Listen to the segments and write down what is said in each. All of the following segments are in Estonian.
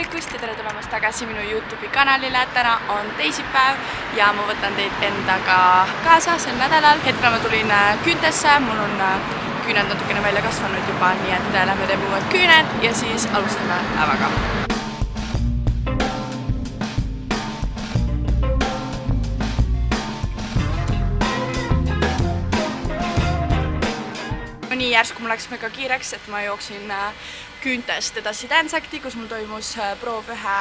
hommikust ja tere tulemast tagasi minu YouTube'i kanalile. Täna on teisipäev ja ma võtan teid endaga kaasa sel nädalal. Hetkel ma tulin küüntesse, mul on küüned natukene välja kasvanud juba, nii et lähme teeme uued küüned ja siis alustame päevaga. Nii järsku mul läks mega kiireks, et ma jooksin küüntest edasi Danceacti, kus mul toimus proov ühe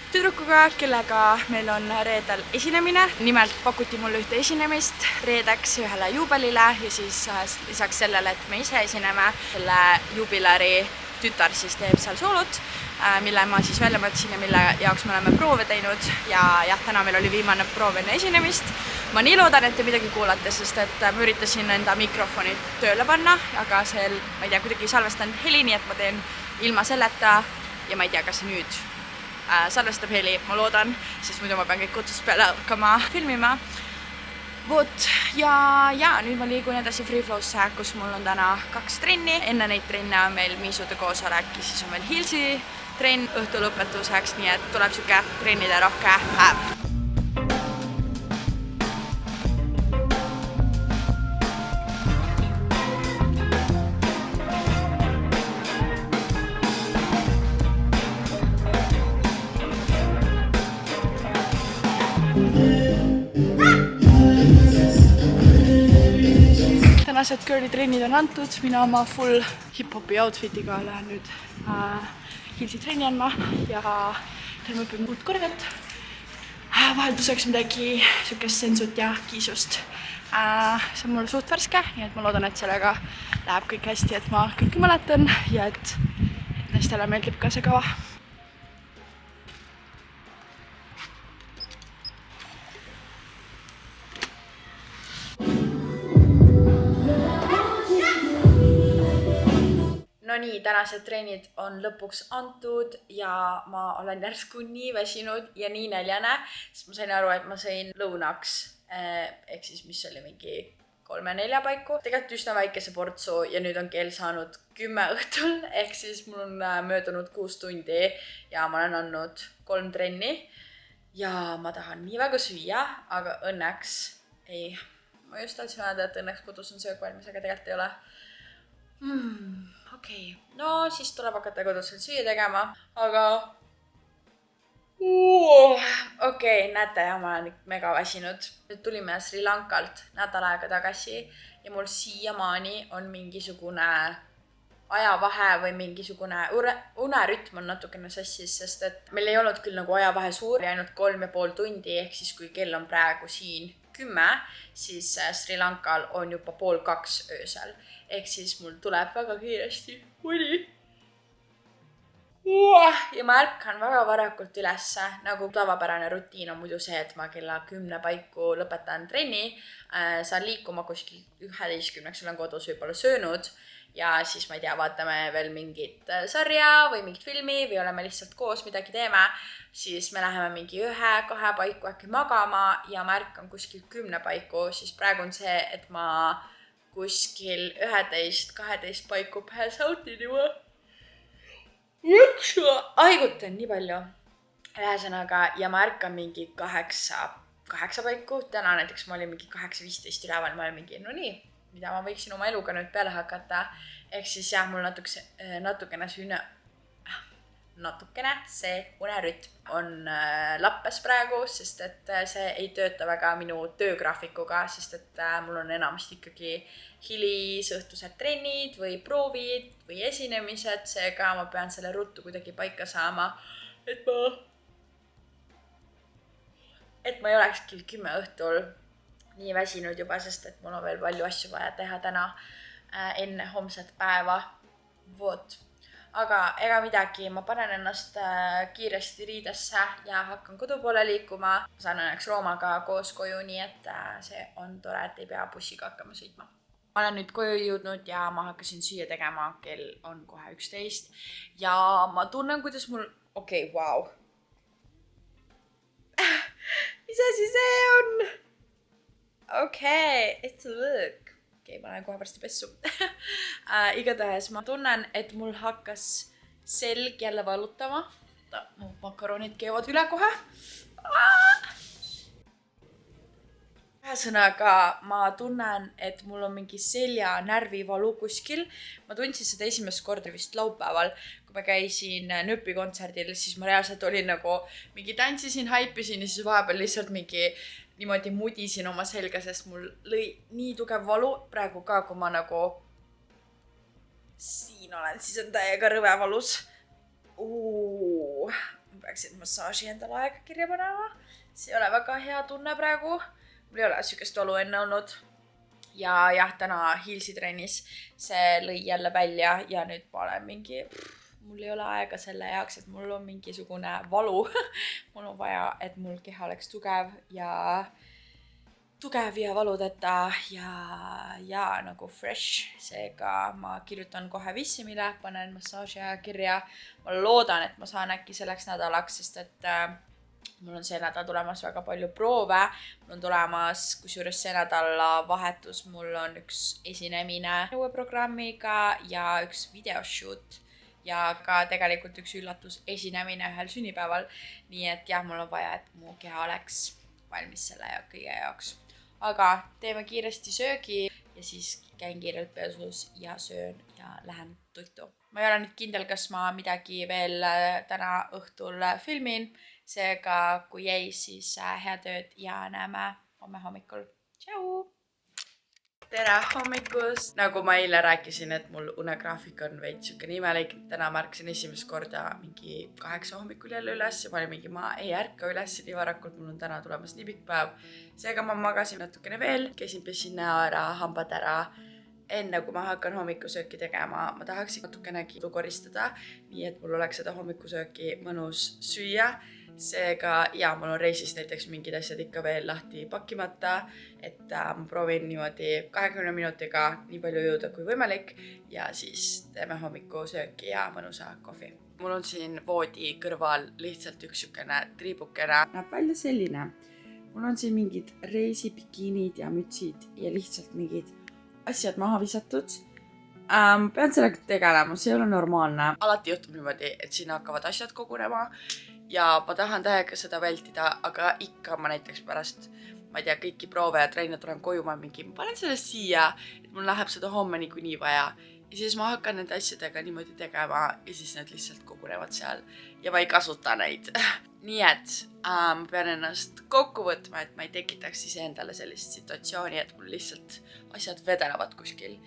tüdrukuga, kellega meil on reedel esinemine. Nimelt pakuti mulle ühte esinemist reedeks ühele juubelile ja siis lisaks sellele, et me ise esineme, selle jubilari tütar siis teeb seal soolot, mille ma siis välja mõtlesin ja mille jaoks me oleme proove teinud. Ja jah, täna meil oli viimane proov enne esinemist. Ma nii loodan, et te midagi kuulate, sest et ma üritasin enda mikrofoni tööle panna, aga ma ei tea, kuidagi salvestanud heli, nii et ma teen ilma selleta ja ma ei tea, kas nüüd salvestab heli, ma loodan, sest muidu ma pean kõik otsast peale hakkama filmima. Vot, ja nüüd ma liigun edasi Freeflow'sse, kus mul on täna 2 trenni. Enne neid trenne on meil miisude koosolek ja siis on meil Hillsi trenn õhtu lõpetuseks, nii et tuleb siuke trennide rohke päev. Tänased girly trennid on antud, mina oma full hip-hopi outfitiga lähen nüüd Hillsi trenni andma ja teeme õpime uut korvet. Vahelduseks midagi sükest sensut ja kiisust. See on mul suht värske, nii et ma loodan, et sellega läheb kõik hästi, et ma kõike mäletan ja et naistele meeldib ka see kava. No nii, tänased treenid on lõpuks antud ja ma olen järsku nii väsinud ja nii näljane, sest ma sain aru, et ma sõin lõunaks, ehk siis mis oli mingi 3-4 paiku. Tegelikult üsna väikese portsu ja nüüd on kell saanud 10 õhtul, ehk siis mul on möödunud 6 tundi ja ma olen andnud 3 trenni ja ma tahan nii väga süüa, aga õnneks ei. Ma just tahtsin öelda, et õnneks kodus on söök valmis, aga tegelikult ei ole. Okei, no siis tuleb hakata kodus süüa tegema, aga okei, näete, ja ma olen mega väsinud. Nüüd tulime Sri Lankalt nädal aega tagasi ja mul siiamaani on mingisugune ajavahe või mingisugune unerütm on natukene sassis, sest et meil ei olnud küll nagu ajavahe suur ja ainult 3,5 tundi, ehk siis kui kell on praegu siin 10, siis Sri Lankal on juba 1:30 öösel. Ehk siis mul tuleb väga kiiresti uni. Ja ma ärkan väga varakult ülesse, nagu tavapärane rutiin on muidu see, et ma kella 10 paiku lõpetan trenni, saan liikuma kuskil 11, olen kodus võib-olla söönud ja siis ma ei tea, vaatame veel mingit sarja või mingit filmi või oleme lihtsalt koos midagi teeme, siis me läheme mingi 1-2 paiku äkki magama ja ma ärkan kuskil 10 paiku, siis praegu on see, et ma kuskil 11-12 paiku pähe sautin juba. Aigutan nii palju. Ühesõnaga, ja ma ärkan mingi 8 paiku. Täna näiteks ma olin mingi 8:15 üleval, ma olin mingi, no nii, mida ma võiksin oma eluga nüüd peale hakata. Ehk siis jah, mul natukene see unerütm on lappes praegu, sest et see ei tööta väga minu töögraafikuga, sest et mul on enamasti ikkagi hilisõhtused trennid või proovid või esinemised, seega ma pean selle ruttu kuidagi paika saama, et ma ei oleks kell 10 õhtul nii väsinud juba, sest et mul on veel palju asju vaja teha täna enne homset päeva. Vot. Aga ega midagi, ma panen ennast kiiresti riidesse ja hakkan kodu poole liikuma. Ma saan õnneks Roomaga koos koju, nii et see on tore, et ei pea bussiga hakkama sõitma. Ma olen nüüd koju jõudnud ja ma hakkasin süüa tegema, kell on kohe 11 ja ma tunnen, kuidas mul... Okei, vau. Mis asi see on? Okei, it's a look. Okei, ma lähen kohe varsti pessu. Igatahes ma tunnen, et mul hakkas selg jälle valutama mu makaronid keevad üle kohe. Ühesõnaga, ma tunnen, et mul on mingi selja närvivalu kuskil. Ma tundsin seda esimest korda vist laupäeval, kui ma käisin Nööpi kontserdil, siis ma reaalselt olin nagu mingi tantsisin, haipisin ja siis vahepeal lihtsalt mingi niimoodi mudisin oma selga, sest mul lõi nii tugev valu. Praegu ka, kui ma nagu siin olen, siis on täiega rõve valus. Ma peaksin massaaži endale aega kirja panema. See ei ole väga hea tunne praegu. Mul ei ole sükest valu enne olnud. Ja jah, täna Heelsi trennis see lõi jälle välja ja nüüd ma olen mingi... Mul ei ole aega selle jaoks, et mul on mingisugune valu. Mul on vaja, et mul keha oleks tugev ja valudeta ja nagu fresh. Seega ma kirjutan kohe Vissimile, panen massaaži aja kirja. Ma loodan, et ma saan äkki selleks nädalaks, sest et mul on see nädal tulemas väga palju proove. Mul on tulemas, kusjuures see nädala vahetus, mul on üks esinemine uue programmiga ja üks videoshoot ja ka tegelikult üks üllatus esinemine ühel sünnipäeval. Nii et jah, mul on vaja, et mu keha oleks valmis selle ja kõige jaoks. Aga teeme kiiresti söögi ja siis käin kiirelt pesus ja söön ja lähen tuttu. Ma ei ole nüüd kindel, kas ma midagi veel täna õhtul filmin. Seega, kui jäi, siis head ööd ja näeme homme hommikul. Tšau! Tere hommikust! Nagu ma eile rääkisin, et mul unegraafik on veits sükene imelik. Täna märksin esimest korda mingi 8 hommikul jälle üles. Ma olin mingi, ma ei ärka üles nii varakult. Mul on täna tulemas nii pikk päev. Seega ma magasin natukene veel. Käisin pessin näo ära, hambad ära. Enne kui ma hakkan hommikusööki tegema, ma tahaksin natukenegi koristada. Nii et mul oleks seda hommikusööki mõnus süüa. Seega, ja mul on reisist näiteks mingid asjad ikka veel lahti pakkimata, et ma proovin niimoodi 20 minutiga nii palju jõuda kui võimalik ja siis teeme hommikusööki ja mõnusa kohvi. Mul on siin voodi kõrval lihtsalt üks sükene triibukene. Näeb välja selline. Mul on siin mingid reisibikiinid ja mütsid ja lihtsalt mingid asjad maha visatud. Pean sellega tegelema, see ei ole normaalne. Alati juhtub niimoodi, et siin hakkavad asjad kogunema. Ja ma tahan täiega seda vältida, aga ikka ma näiteks pärast, ma ei tea, kõiki proove ja treine tulen koju, ma mingi, ma panen selle siia, et mul läheb seda homme niikuinii vaja. Ja siis ma hakkan nende asjadega niimoodi tegema ja siis need lihtsalt kogunevad seal ja ma ei kasuta neid. Nii et ma pean ennast kokku võtma, et ma ei tekitaks ise endale sellist situatsiooni, et mul lihtsalt asjad vedelevad kuskil.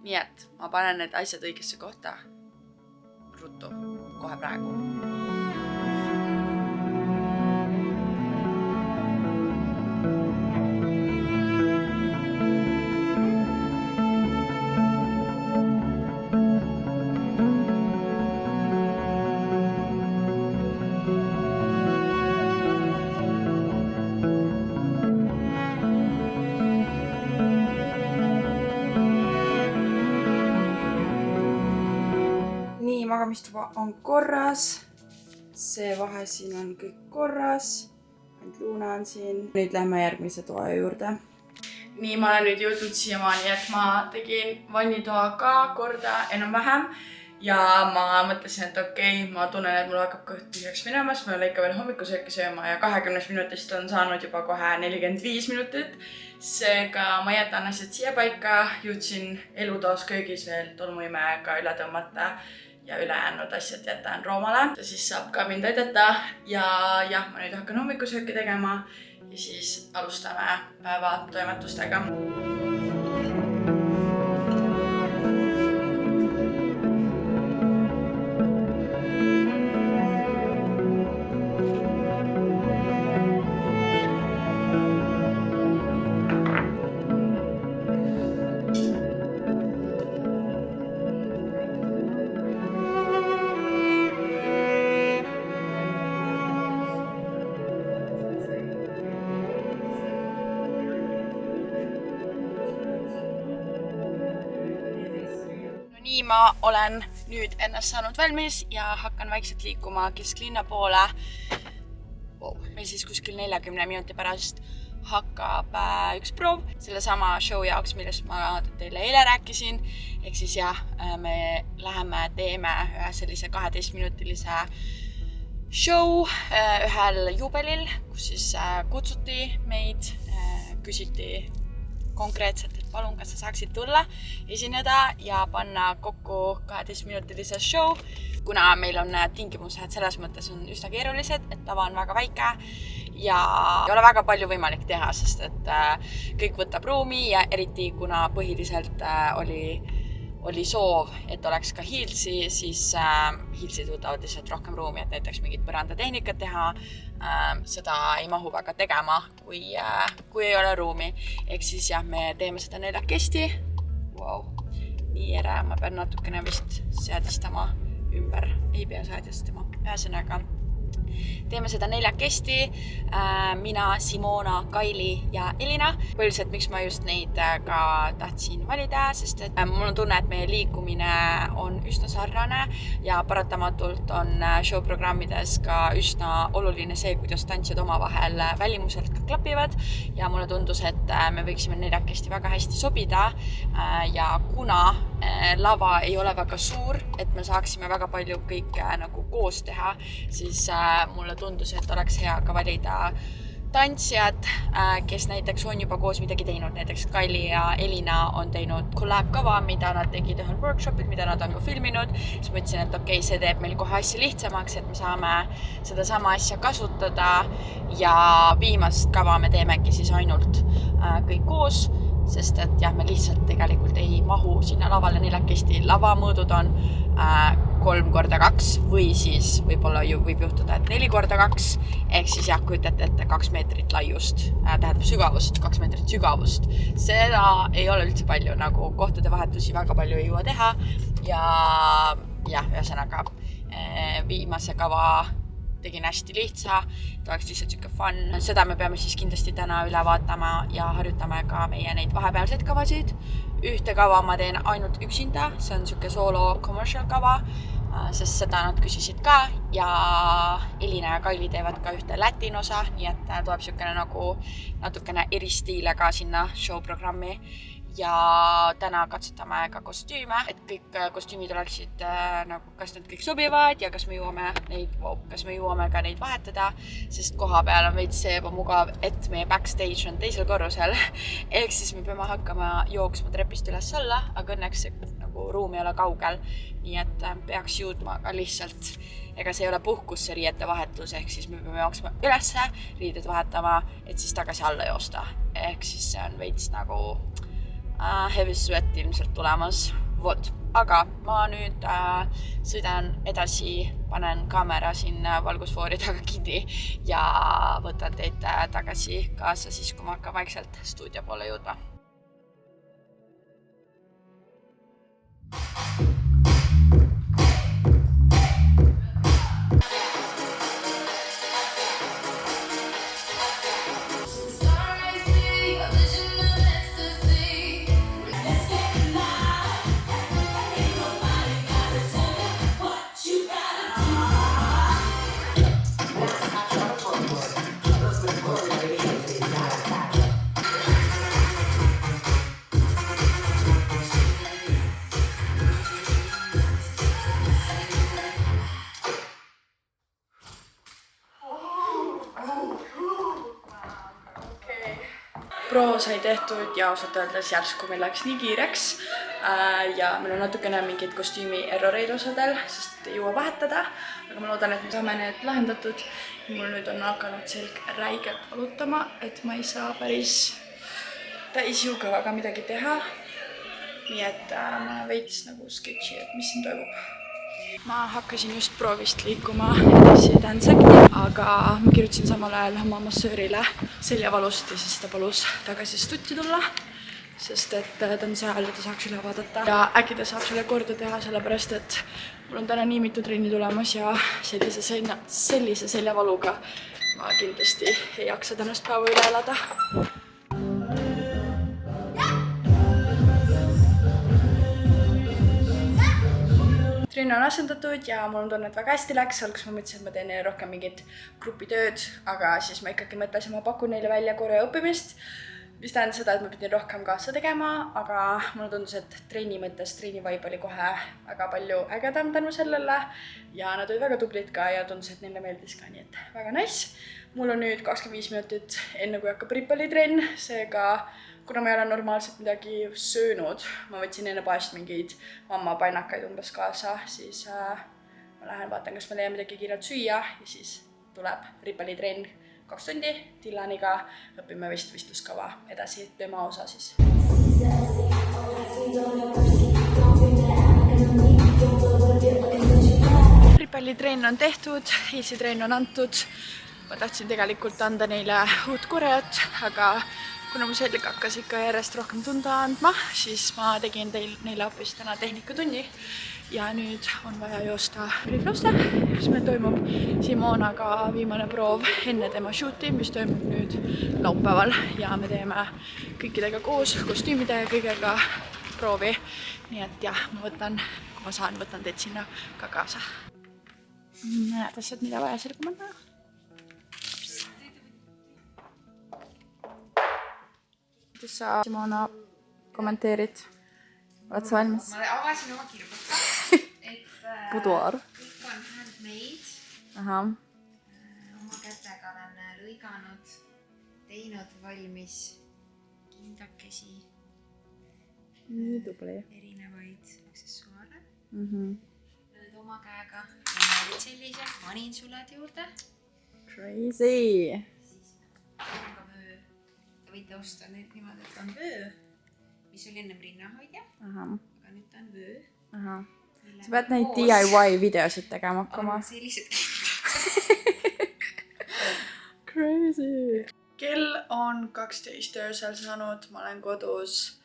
Nii et ma panen need asjad õigesse kohta ruttu kohe praegu. Magamistuba on korras, see vahe siin on kõik korras, ainult Luuna on siin. Nüüd lähme järgmise toa juurde. Nii, ma olen nüüd jõudnud siiamaani, et ma tegin vannitoa ka korda enam-vähem ja ma mõtlesin, et okei, ma tunnen, et mul hakkab kõht tühjaks minemas, ma ei ole ikka veel hommikusööki sööma ja 20 minutist on saanud juba kohe 45 minutit. Seega ma jätan asjad siia paika, jõudsin elutoas köögis veel tolmuimega üle tõmmata ja ülejäänud asjad jätan Roomale. Ta siis saab ka mind aidata ja jah, ma nüüd hakkan hommikusööki tegema ja siis alustame päeva toimetustega. Nii ma olen nüüd ennast saanud valmis ja hakkan vaikselt liikuma kesklinna poole. Meil siis kuskil 40 minuti pärast hakkab üks proov selle sama show jaoks, millest ma teile eile rääkisin. Ehk siis jah, me läheme teeme ühe sellise 12-minutilise show ühel juubelil, kus siis kutsuti meid, küsiti konkreetselt, et palun, kas sa saaksid tulla, esineda ja panna kokku 12-minutilise show. Kuna meil on tingimused selles mõttes on üsna keerulised, et tava on väga väike ja ei ole väga palju võimalik teha, sest et kõik võtab ruumi ja eriti kuna põhiliselt oli soov, et oleks ka hiilsi, siis hiilsid võtavad lihtsalt rohkem ruumi, et näiteks mingit põrandatehnikat teha, seda ei mahu väga tegema, kui ei ole ruumi. Ehk siis jah, me teeme seda 4 wow. Nii ere, ma pean natukene vist seadistama ümber, ei pea seadistama. Ühesõnaga, teeme seda 4 mina, Simona, Kaili ja Elina. Põhiliselt, miks ma just neid ka tahtsin valida, sest et mul on tunne, et meie liikumine on üsna sarnane ja paratamatult on showprogrammides ka üsna oluline see, kuidas tantsijad omavahel välimuselt klapivad ja mulle tundus, et me võiksime 4 väga hästi sobida ja kuna lava ei ole väga suur, et me saaksime väga palju kõike nagu koos teha, siis mulle tundus, et oleks hea ka valida tantsijad, kes näiteks on juba koos midagi teinud. Näiteks Kaili ja Elina on teinud collab-kava, mida nad tegid ühel workshopil, mida nad on ka filminud. Siis mõtlesin, et okei, see teeb meil kohe asja lihtsamaks, et me saame seda sama asja kasutada ja viimast kava me teemegi siis ainult kõik koos, sest et jah, me lihtsalt tegelikult ei mahu sinna lavale 4. Lava mõõdud on 3x2 või siis võib-olla võib juhtuda, et 4x2 ehk siis jah, kujutate ette 2 meetrit laiust, tähendab sügavust, 2 meetrit sügavust. Seda ei ole üldse palju, nagu kohtade vahetusi väga palju ei jõua teha ja jah, ühesõnaga viimase kava tegin hästi lihtsa, et oleks lihtsalt siuke fun. Seda me peame siis kindlasti täna üle vaatama ja harjutame ka meie neid vahepealseid kavasid. Ühte kava ma teen ainult üksinda, see on siuke solo commercial kava, sest seda nad küsisid ka ja Elina ja Kaili teevad ka ühte Latin osa, nii et tuleb siukene nagu natukene eristiile ka sinna showprogrammi. Ja täna katsetame ka kostüüme, et kõik kostüümid oleksid nagu, kas need kõik sobivad ja kas me jõuame ka neid vahetada, sest koha peal on veits see ebamugav, et meie backstage on teisel korrusel. Ehk siis me peame hakkama jooksma trepist üles alla, aga õnneks nagu ruum ei ole kaugel, nii et peaks jõudma ka lihtsalt. Ega see ei ole puhkus, see riiete vahetus, ehk siis me peame jooksma ülesse, riided vahetama, et siis tagasi alla joosta. Ehk siis see on veits nagu heavy sweat ilmselt tulemas. Vot. Aga ma nüüd sõidan edasi, panen kaamera siin valgusfoori taga kinni ja võtan teid tagasi kaasa siis, kui ma hakkan vaikselt stuudio poole jõudma. Pro sai tehtud ja ausalt öeldes järsku meil läks nii kiireks ja meil on natukene mingeid kostüümi erroreid osadel, sest ei jõua vahetada, aga ma loodan, et me saame need lahendatud. Mul nüüd on hakanud selg räigelt valutama, et ma ei saa päris täisjõuga väga midagi teha. Nii et ma veits nagu sketši, et mis siin toimub. Ma hakkasin just proovist liikuma edasi Danzakti, aga ma kirjutasin samal ajal oma massöörile seljavalust ja siis ta palus tagasi stutti tulla, sest et ta on seal ja ta saaks üle vaadata. Ja äkki ta saab selle korda teha, sellepärast et mul on täna nii mitu trenni tulemas ja sellise seljavaluga ma kindlasti ei jaksa tänast päeva üle elada. Trenn on asendatud ja mul on tunne, et väga hästi läks. Alguses ma mõtlesin, et ma teen neile rohkem mingit grupitööd, aga siis ma ikkagi mõtlesin, ma pakun neile välja koreo õppimist. mis tähendas seda, et ma pidin rohkem kaasa tegema, aga mulle tundus, et treeni mõttes treeni vibe oli kohe väga palju ägedam tänu sellele ja nad olid väga tublid ka ja tundus, et neile meeldis ka, nii et väga nice. Mul on nüüd 25 minutit enne kui hakkab rippelitrenn, seega kuna ma ei ole normaalselt midagi söönud, ma võtsin enne poest mingeid mamma painakaid umbes kaasa, siis ma lähen vaatan, kas ma leian midagi kiirelt süüa ja siis tuleb rippelitrenn 2 tundi Dillaniga, õpime vist võistluskava edasi tema osa siis. Rippelitrenn on tehtud, easy trenn on antud. Ma tahtsin tegelikult anda neile uut koreot, aga kuna mu selg hakkas ikka järjest rohkem tunda andma, siis ma tegin neile hoopis täna tehnikatunni. Ja nüüd on vaja joosta Free-Flosse, mis meil toimub Simonaga viimane proov enne tema shooti, mis toimub nüüd laupäeval. Ja me teeme kõikidega koos, kostüümide ja kõigega proovi. Nii et jah, ma võtan, kui ma saan, võtan teid sinna ka kaasa. Näed asjad, mida vaja selga panna. Kuidas sa, Simona, kommenteerid? Oled sa valmis? Ma avasin oma kirjutusta, et Buduar. kõik on handmade. Aha. Oma kätega olen lõiganud, teinud valmis kindakesi, Nii tubli. erinevaid aksessuaare. Nüüd oma käega olid sellised, panin suled juurde. Crazy. Siis on ka vöö. Te võite osta nüüd niimoodi, et on vöö, mis oli ennem rinnahoidja, Aha. aga nüüd ta on vöö. Aha. Sa pead neid DIY videosid tegema hakkama. On sellised kindad. Crazy. Kell on 12 öösel saanud, ma olen kodus.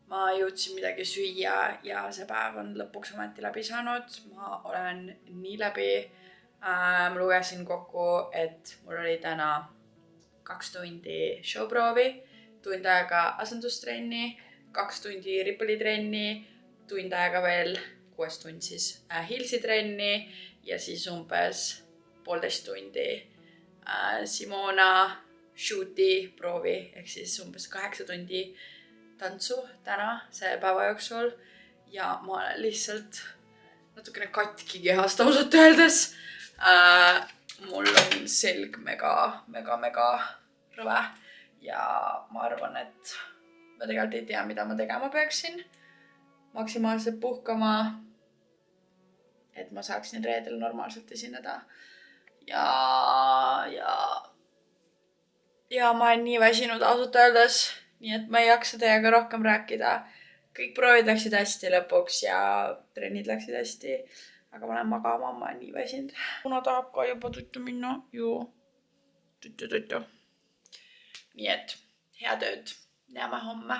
Ma jõudsin midagi süüa ja see päev on lõpuks ometi läbi saanud. Ma olen nii läbi. Ma lugesin kokku, et mul oli täna 2 tundi showproovi, tund aega asendustrenni, 2 tundi rippelitrenni, tund aega veel 6 tund siis Hilsi-trenni ja siis umbes 1,5 tundi Simona shooti proovi, ehk siis umbes 8 tundi tantsu täna see päeva jooksul ja ma olen lihtsalt natukene katki kehast ausalt öeldes. Mul on selg mega rõve ja ma arvan, et ma tegelikult ei tea, mida ma tegema peaksin. Maksimaalselt puhkama, et ma saaksin reedel normaalselt esineda. Ja ma olen nii väsinud ausalt öeldes, nii et ma ei jaksa teiega rohkem rääkida. Kõik proovid läksid hästi lõpuks ja trennid läksid hästi. Aga ma lähen magama, ma olen nii väsinud. Kuna tahab ka juba tuttu minna, ju tuttu. Nii et hea tööd. Näeme homme.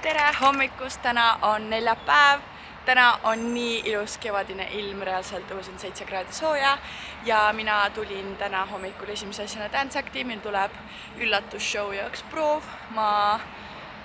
Tere hommikust, täna on neljapäev. Täna on nii ilus kevadine ilm, reaalselt tõusin 7 kraadi sooja ja mina tulin täna hommikul esimese asjana Dance Acti. Meil tuleb üllatusshow ja üks proov. Ma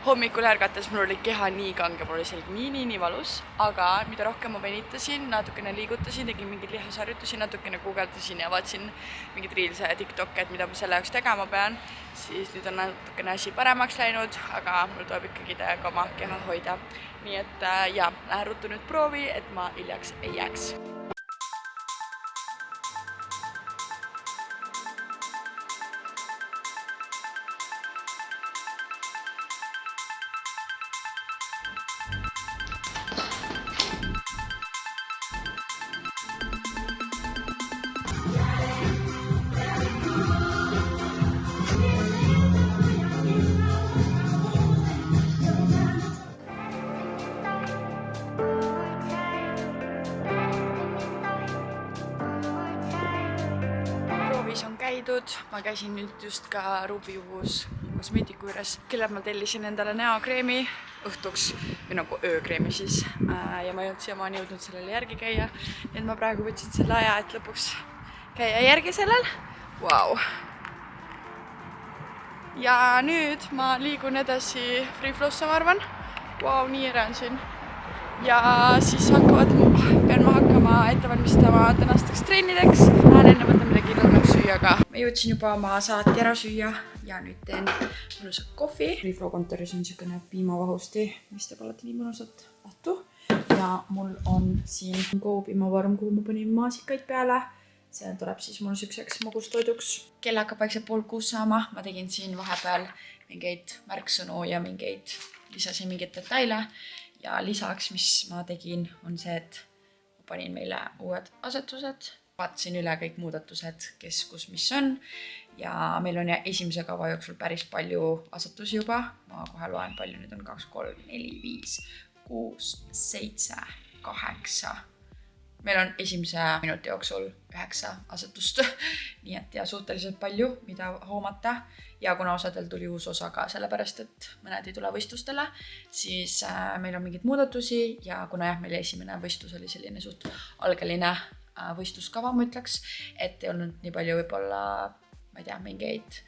hommikul ärgates mul oli keha nii kange, mul oli selg nii valus, aga mida rohkem ma venitasin, natukene liigutasin, tegin mingeid lihasharjutusi, natukene guugeldasin ja vaatasin mingid reelse ja TikTok'e, et mida ma selle jaoks tegema pean, siis nüüd on natukene asi paremaks läinud, aga mul tuleb ikkagi täiega oma keha hoida. Nii et lähen ruttu nüüd proovi, et ma hiljaks ei jääks. Ma käisin nüüd just ka Ruby uus kosmeetiku juures, kellelt ma tellisin endale näokreemi õhtuks või nagu öökreemi siis ja ma ei olnud siiamaani jõudnud sellele järgi käia, nii et ma praegu võtsin selle aja, et lõpuks käia järgi sellel. Vau! Ja nüüd ma liigun edasi Free-Flosse, ma arvan. Vau, nii ere on siin. Ja siis pean ma hakkama ette valmistama tänasteks trennideks. Lähen enne võtan midagi lõunaks süüa, aga ma jõudsin juba oma saati ära süüa ja nüüd teen mõnusat kohvi. Reflow kontoris on niisugune piimavahusti, mis teeb alati nii mõnusat lahtu. Ja mul on siin piimavarm, kuhu ma panin maasikaid peale. See tuleb siis mul niisuguseks magustoiduks. Kell hakkab vaikselt 5:30 saama. Ma tegin siin vahepeal mingeid märksõnu ja lisasin mingeid detaile. Ja lisaks, mis ma tegin, on see, et ma panin meile uued asetused. Vaatasin üle kõik muudatused, kes kus mis on. Ja meil on esimese kava jooksul päris palju asetusi juba. Ma kohe loen palju, nüüd on 2, 3, 4, 5, 6, 7, 8. Meil on esimese minuti jooksul 9 asetust. Nii et ja suhteliselt palju, mida hoomata. Ja kuna osadel tuli uus osa ka sellepärast, et mõned ei tule võistlustele, siis meil on mingid muudatusi ja kuna meil esimene võistlus oli selline suht algeline võistluskava, ma ütleks, et ei olnud nii palju võib-olla, ma ei tea, mingeid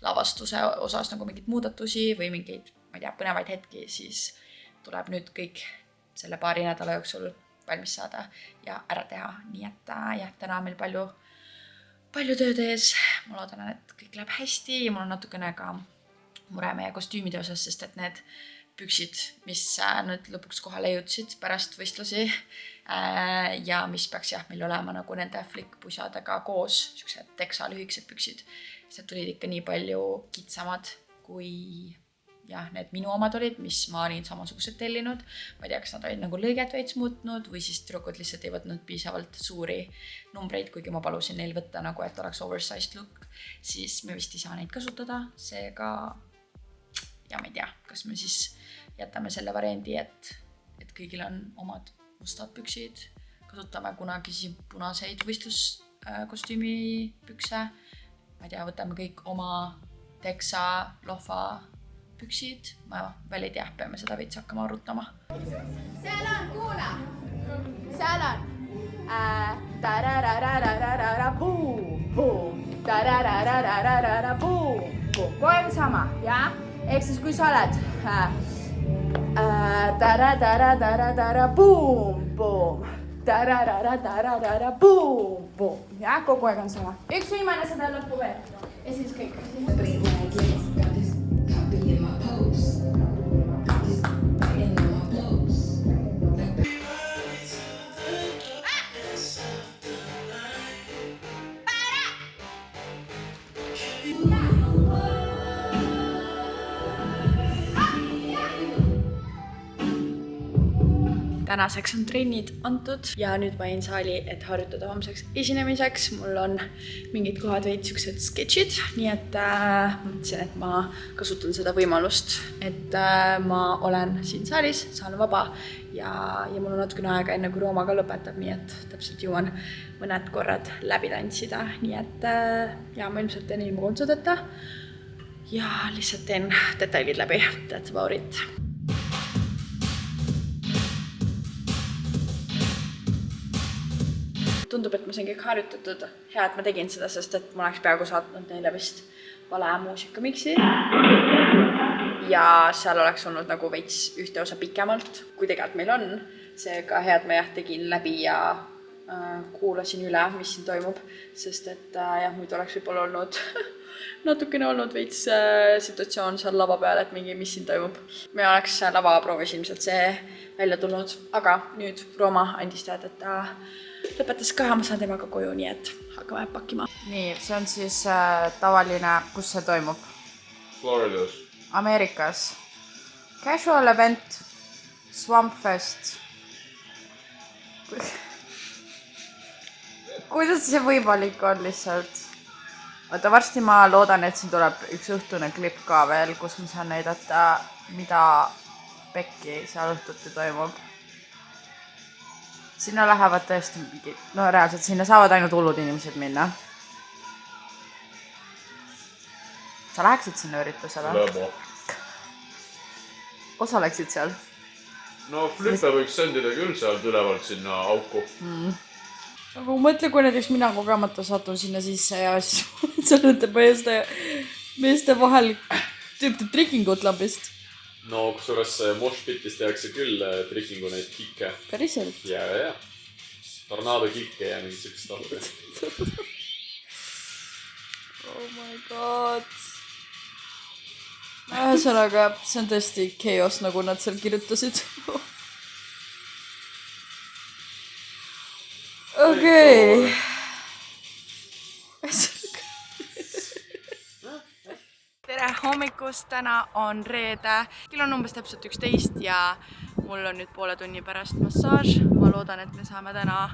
lavastuse osas nagu mingeid muudatusi või mingeid, ma ei tea, põnevaid hetki, siis tuleb nüüd kõik selle paari nädala jooksul valmis saada ja ära teha. Nii et täna on meil palju tööd ees. Ma loodan, et kõik läheb hästi ja mul on natukene ka mure meie kostüümide osas, sest et need püksid, mis nüüd lõpuks kohale jõudsid pärast võistlusi ja mis peaks meil olema nagu nende flickpusadega koos, niisugused teksa lühikesed püksid. See tulid ikka nii palju kitsamad kui need minu omad olid, mis ma olin samasugused tellinud. Ma ei tea, kas nad olid nagu lõiget veits muutnud või siis tüdrukud lihtsalt ei võtnud piisavalt suuri numbreid, kuigi ma palusin neil võtta nagu, et oleks oversized look, siis me vist ei saa neid kasutada. Seega, ja ma ei tea, kas me siis jätame selle variandi, et kõigil on omad mustad püksid. Kasutame kunagi siin punaseid võistluskostüümi pükse. Ma ei tea, võtame kõik oma teksa, lohva püksid. Ma veel ei tea, peame seda veits hakkama arutama. Seal on, kuula! Seal on tararararararara boom, boom, tararararararara boom, boom. Kogu aeg sama, jah? Ehk siis kui sa oled tarararararara boom, boom, tarararararara boom, boom. Jah, kogu aeg on sama. Üks viimane seda lõppu veel. Ja siis kõik. Tänaseks on trennid antud ja nüüd ma jäin saali, et harjutada homseks esinemiseks. Mul on mingid kohad veits siuksed sketšid, nii et mõtlesin, et ma kasutan seda võimalust, et ma olen siin saalis, saan vaba ja mul on natukene aega enne, kui Rooma ka lõpetab, nii et täpselt jõuan mõned korrad läbi tantsida, nii et ma ilmselt teen ilma kontsudeta ja lihtsalt teen detailid läbi, that's about it. Tundub, et ma sain kõik harjutatud. Hea, et ma tegin seda, sest et ma oleks peaaegu saatnud neile vist vale muusikamiksi. Ja seal oleks olnud nagu veits ühte osa pikemalt, kui tegelikult meil on. Seega hea, et ma tegin läbi ja kuulasin üle, mis siin toimub. Sest et muidu oleks võib-olla olnud natukene olnud veits situatsioon seal lava peal, et mingi, mis siin toimub. Me oleks lava proovis ilmselt see välja tulnud, aga nüüd Rooma andis teada, et ta lõpetas ka, ma saan temaga koju, nii et hakkame pakkima. Nii, see on siis tavaline, kus see toimub? Floridas. Ameerikas. Casual event, Swamp Fest. Kuidas see võimalik on lihtsalt? Oota, varsti ma loodan, et siin tuleb üks õhtune klipp ka veel, kus ma saan näidata, mida pekki seal õhtuti toimub. Sinna lähevad tõesti mingid, no reaalselt sinna saavad ainult hullud inimesed minna. Sa läheksid sinna üritusele? Läbo. Osaleksid seal? No Flippe võiks sendida küll sealt ülevalt sinna auku. Aga mõtle, kui näiteks mina kogemata satun sinna sisse ja siis sa olete meeste vahel tüüpte trikingut lambist. No kusjuures moshpitis tehakse küll trikingu neid kikke. Päriselt? Ja. Tornado kikke ja mingid siukest tahte. Oh my god. Ühesõnaga, see on tõesti chaos, nagu nad seal kirjutasid. Okei. Tere hommikust, täna on reede, kell on umbes täpselt 11 ja mul on nüüd poole tunni pärast massaaž. Ma loodan, et me saame täna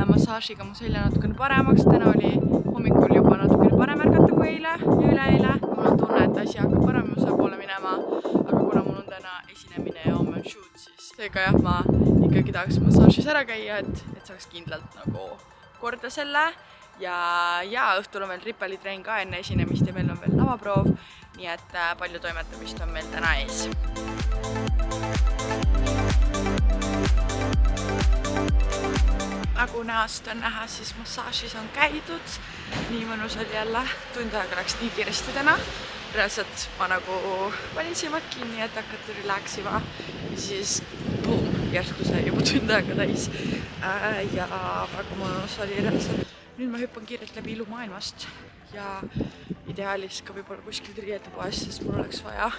massaažiga mu selja natukene paremaks. Täna oli hommikul juba natukene parem ärgata kui eile ja üleeile. Mul on tunne, et asi hakkab paremuse poole minema, aga kuna mul on täna esinemine ja homme on shoot, siis seega jah, ma ikkagi tahaks massaažis ära käia, et saaks kindlalt nagu korda selle. Ja õhtul on veel ripelitrein ka enne esinemist ja meil on veel lavaproov, nii et palju toimetamist on meil täna ees. Nagu näost on näha, siis massaažis on käidud. Nii mõnus oli jälle. Tund aega läks nii kiiresti täna. Reaalselt ma nagu panin silmad kinni, et hakata relaxima. Ja siis boom, järsku sai juba tund aega täis. Ja väga mõnus oli reaalselt. Nüüd ma hüppan kiirelt läbi ilumaailmast ja ideaalis ka võib-olla kuskil riietupoes, sest mul oleks vaja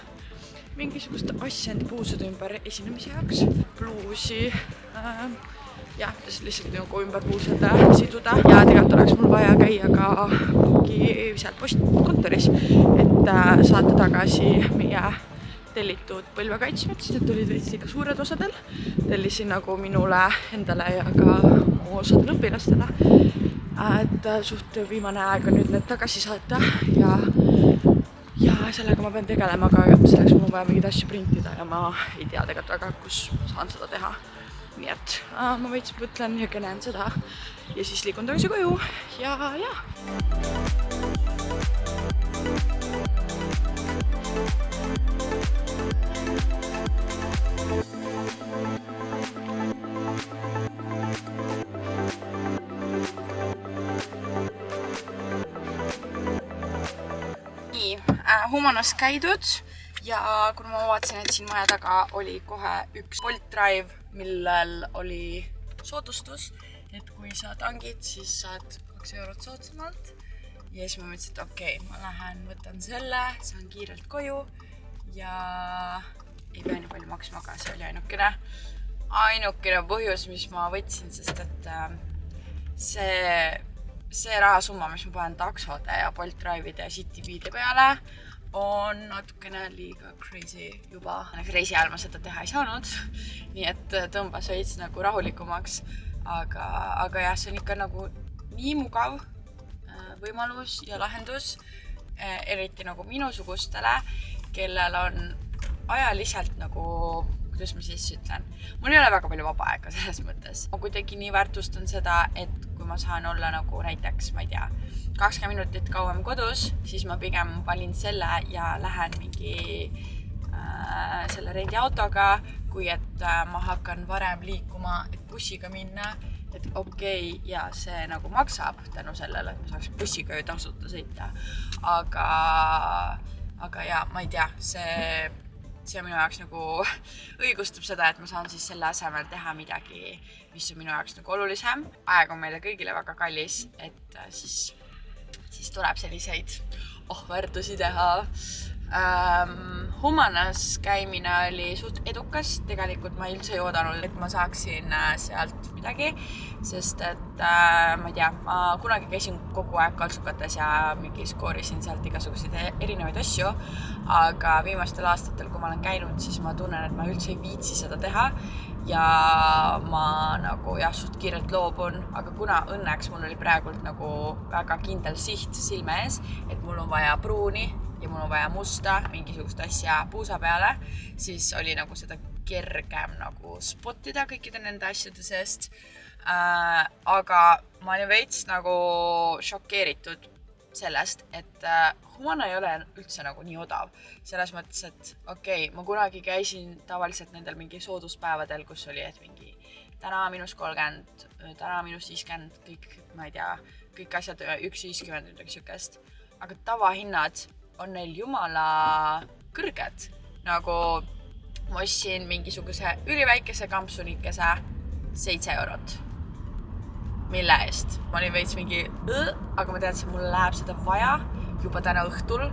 mingisugust asja enda puusade ümber esinemise jaoks. Bluusi, lihtsalt nagu ümber puusade siduda ja tegelikult oleks mul vaja käia ka seal postkontoris, et saata tagasi meie tellitud põlvekaitsmed, sest need olid veits liiga suured osadel. Tellisin nagu minule endale ja ka mu osadel õpilastele. Et suht viimane aeg on nüüd need tagasi saata ja sellega ma pean tegelema, aga selleks mul on vaja mingeid asju printida ja ma ei tea tegelikult väga, kus ma saan seda teha. Nii et ma veits mõtlen ja keneen seda ja siis liigun tagasi koju ja. Humanas käidud ja kuna ma vaatasin, et siin maja taga oli kohe üks Bolt Drive, millel oli soodustus, et kui sa tangid, siis saad 2 eurot soodsamalt. Ja siis ma mõtlesin, et okei, ma lähen, võtan selle, saan kiirelt koju ja ei pea nii palju maksma, aga see oli ainukene põhjus, mis ma võtsin, sest et see rahasumma, mis ma panen taksode ja Bolt Drive'ide ja Citybeede peale, on natukene liiga crazy juba. Crazy ajal ma seda teha ei saanud, nii et tõmbas veits nagu rahulikumaks, aga jah, see on ikka nagu nii mugav võimalus ja lahendus, eriti nagu minusugustele, kellel on ajaliselt nagu, kuidas ma siis ütlen, mul ei ole väga palju vaba aega selles mõttes. Ma kuidagi nii väärtustan seda, et kui ma saan olla nagu näiteks, ma ei tea, 20 minutit kauem kodus, siis ma pigem valin selle ja lähen mingi selle rendiautoga, kui et ma hakkan varem liikuma, et bussiga minna, et okei, ja see nagu maksab tänu sellele, et ma saaks bussiga ju tasuta sõita. Aga ja, ma ei tea, see minu jaoks nagu õigustab seda, et ma saan siis selle asemel teha midagi, mis on minu jaoks nagu olulisem. Aeg on meile kõigile väga kallis, et siis tuleb selliseid väärtusi teha. Humanas käimine oli suht edukas. Tegelikult ma üldse ei oodanud, et ma saaksin sealt midagi, sest et ma ei tea, ma kunagi käisin kogu aeg kaltsukates ja mingi skoorisin sealt igasuguseid erinevaid asju, aga viimastel aastatel, kui ma olen käinud, siis ma tunnen, et ma üldse ei viitsi seda teha ja ma nagu suht kiirelt loobun, aga kuna õnneks mul oli praegult nagu väga kindel siht silme ees, et mul on vaja pruuni ja mul on vaja musta mingisugust asja puusa peale, siis oli nagu seda kergem nagu spottida kõikide nende asjade seest. Aga ma olin veits nagu šokeeritud sellest, et Humana ei ole üldse nagu nii odav. Selles mõttes, et okei, ma kunagi käisin tavaliselt nendel mingi sooduspäevadel, kus oli, et mingi täna -30, täna -50, kõik, ma ei tea, kõik asjad 1,50 midagi sükest. Aga tavahinnad on neil jumala kõrged. Nagu ma ostsin mingisuguse üliväikese kampsunikese 7 eurot. Mille eest? Ma olin veits mingi, aga ma teadsin, mulle läheb seda vaja juba täna õhtul.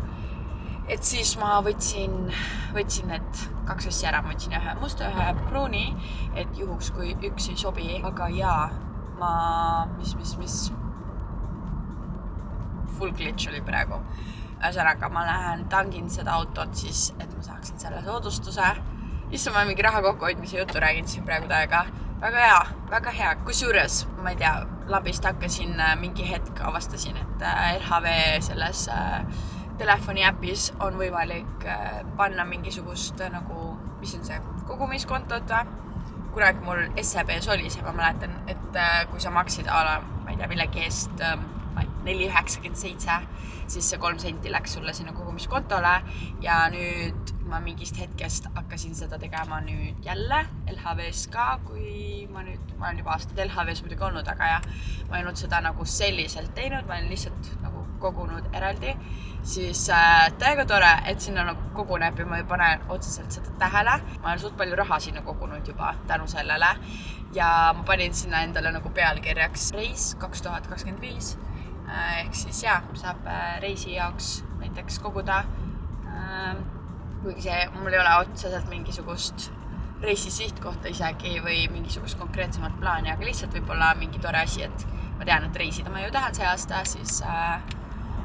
et siis ma võtsin need 2 asja ära, ma võtsin ühe musta, ühe pruuni, et juhuks kui üks ei sobi, aga jaa, mis full glitch oli praegu. Ühesõnaga, ma lähen tangin seda autot siis, et ma saaksin selle soodustuse. Issa ma mingi raha kokkuhoidmise juttu räägin siin praegu täiega. Väga hea. Kusjuures, ma ei tea, labist hakkasin mingi hetk avastasin, et LHV selles telefoni äpis on võimalik panna mingisugust nagu, mis on see, kogumiskontot või? Kunagi mul SEB-s oli see, ma mäletan, et kui sa maksid ma ei tea, millegi eest 4,97, siis see 3 senti läks sulle sinna kogumiskontole ja nüüd ma mingist hetkest hakkasin seda tegema nüüd jälle LHV-s ka, kui ma olen juba aastad LHV-s muidugi olnud, aga ja ma ei olnud seda nagu selliselt teinud, ma olen lihtsalt nagu kogunud eraldi, siis täiega tore, et sinna nagu koguneb ja ma ei pane otseselt seda tähele. Ma olen suht palju raha sinna kogunud juba tänu sellele ja ma panin sinna endale nagu pealkirjaks reis 2025. Ehk siis jah, saab reisi jaoks näiteks koguda, kuigi see, mul ei ole otseselt mingisugust reisi sihtkohta isegi või mingisugust konkreetsemat plaani, aga lihtsalt võib-olla mingi tore asi, et ma tean, et reisida ma ju tahan see aasta, siis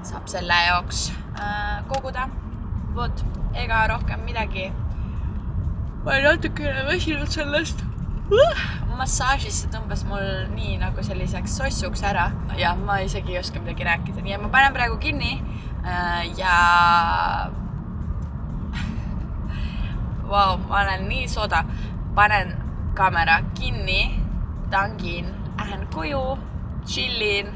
saab selle jaoks koguda. Vot, ega rohkem midagi. Ma olen natukene väsinud sellest. Massaažisse tõmbas mul nii nagu selliseks sossuks ära ja ma isegi ei oska midagi rääkida, nii et ma panen praegu kinni ja ma olen nii sooda, panen kaamera kinni, tangin, lähen koju, chillin,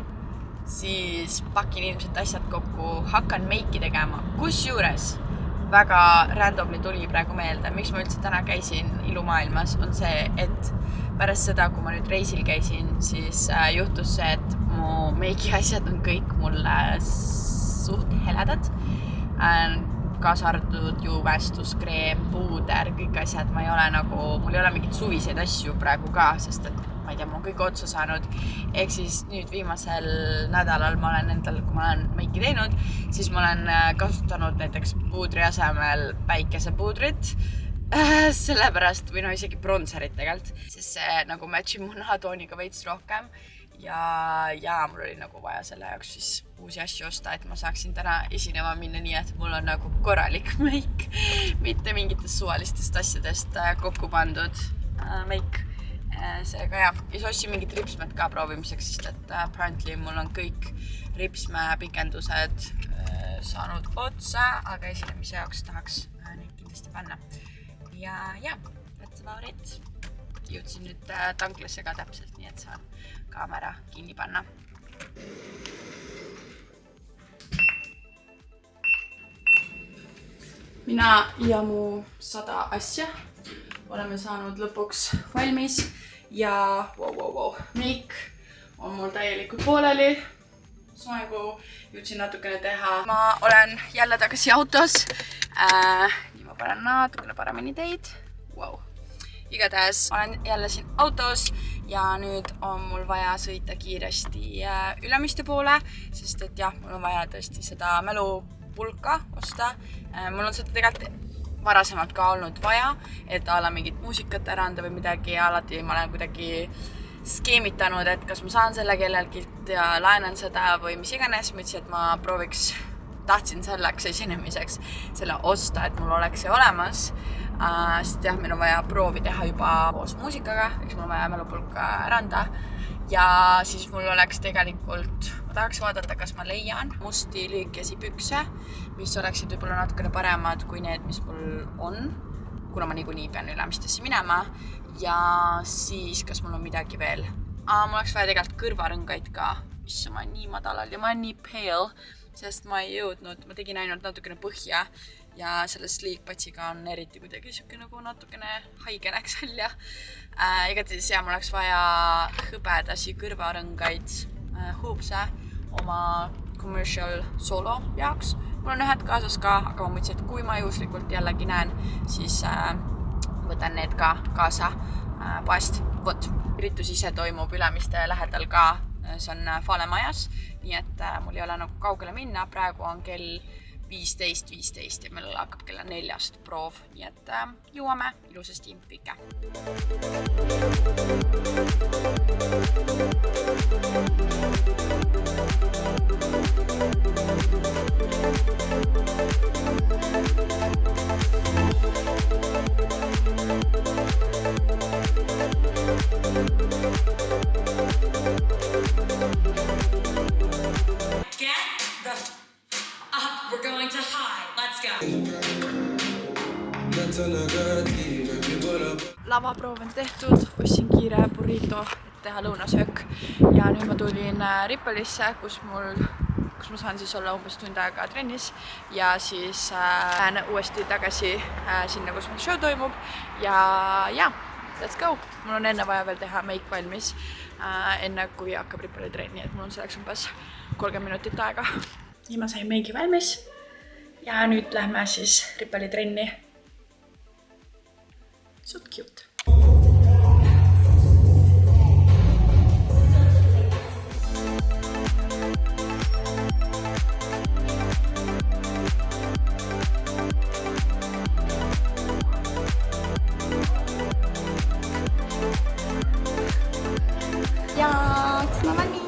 siis pakin ilmselt asjad kokku, hakkan meiki tegema, kusjuures väga randomly tuli praegu meelde, miks ma üldse täna käisin ilumaailmas, on see, et pärast seda, kui ma nüüd reisil käisin, siis juhtus see, et mu meiki asjad on kõik mulle suht heledad. Kaasa arvatud juvestuskrem, puuder, kõik asjad, mul ei ole mingit suviseid asju praegu ka, sest et ma ei tea, ma olen kõik otsa saanud. Ehk siis nüüd viimasel nädalal ma olen endal, kui ma olen meiki teinud, siis ma olen kasutanud näiteks puudri asemel päikesepuudrit, sellepärast, või isegi bronzerit tegelikult, sest see nagu matchib mu nahatooniga veits rohkem ja mul oli nagu vaja selle jaoks siis uusi asju osta, et ma saaksin täna esinema minna nii, et mul on nagu korralik meik, mitte mingitest suvalistest asjadest kokku pandud meik. Seega ja siis ostsin mingid ripsmed ka proovimiseks, sest et apparently mul on kõik ripsme pikendused saanud otsa, aga esinemise jaoks tahaks neid kindlasti panna. Ja that's about it. Jõudsin nüüd tanklasse ka täpselt, nii et saan kaamera kinni panna. Mina ja mu 100 asja oleme saanud lõpuks valmis ja meik on mul täielikult pooleli. Soengu jõudsin natukene teha. Ma olen jälle tagasi autos. Nii ma panen natukene paremini teid. Igatahes olen jälle siin autos ja nüüd on mul vaja sõita kiiresti Ülemiste poole, sest et jah, mul on vaja tõesti seda mälupulka osta. Mul on seda tegelikult varasemalt ka olnud vaja, et ala mingit muusikat ära anda või midagi ja alati ma olen kuidagi skeemitanud, et kas ma saan selle kellelgilt ja laenan seda või mis iganes. Ma ütlesin, et ma tahtsin selleks esinemiseks selle osta, et mul oleks see olemas. Sest jah, meil on vaja proovi teha juba koos muusikaga, eks mul on vaja mälupulka ära anda. Ja siis mul oleks tegelikult, ma tahaks vaadata, kas ma leian musti lühikesi pükse, mis oleksid võib-olla natukene paremad kui need, mis mul on, kuna ma niikuinii pean Ülemistesse minema. Ja siis, kas mul on midagi veel? Mul oleks vaja tegelikult kõrvarõngaid ka, mis ma nii madalal ja ma olen nii pale, sest ma ei jõudnud, ma tegin ainult natukene põhja ja selle sleekpatsiga on eriti kuidagi nagu natukene haige näeks välja. Igatahes ja mul oleks vaja hõbedasi kõrvarõngaid hoopse oma commercial solo jaoks. Mul on ühed kaasas ka, aga ma mõtlesin, et kui ma juhuslikult jällegi näen, siis võtan need ka kaasa poest. Üritus ise toimub Ülemiste lähedal ka, see on Falemajas, nii et mul ei ole nagu kaugele minna. Praegu on kell 15:15 ja meil hakkab kella 4 proov, nii et jõuame ilusasti kõike. We're going to high. Let's go. Lavaproov on tehtud, ostsin kiire burrito, et teha lõunasöök ja nüüd ma tulin Ripalisse, kus ma saan siis olla umbes tund aega trennis ja siis lähen uuesti tagasi sinna, kus meil show toimub ja let's go! Mul on enne vaja veel teha make valmis enne kui hakkab Ripali trenni, et mul on selleks umbes 30 minutit aega. Nii ma sain meigi valmis ja nüüd lähme siis Ripali trenni. Suht cute. Ja, kas ma valmis?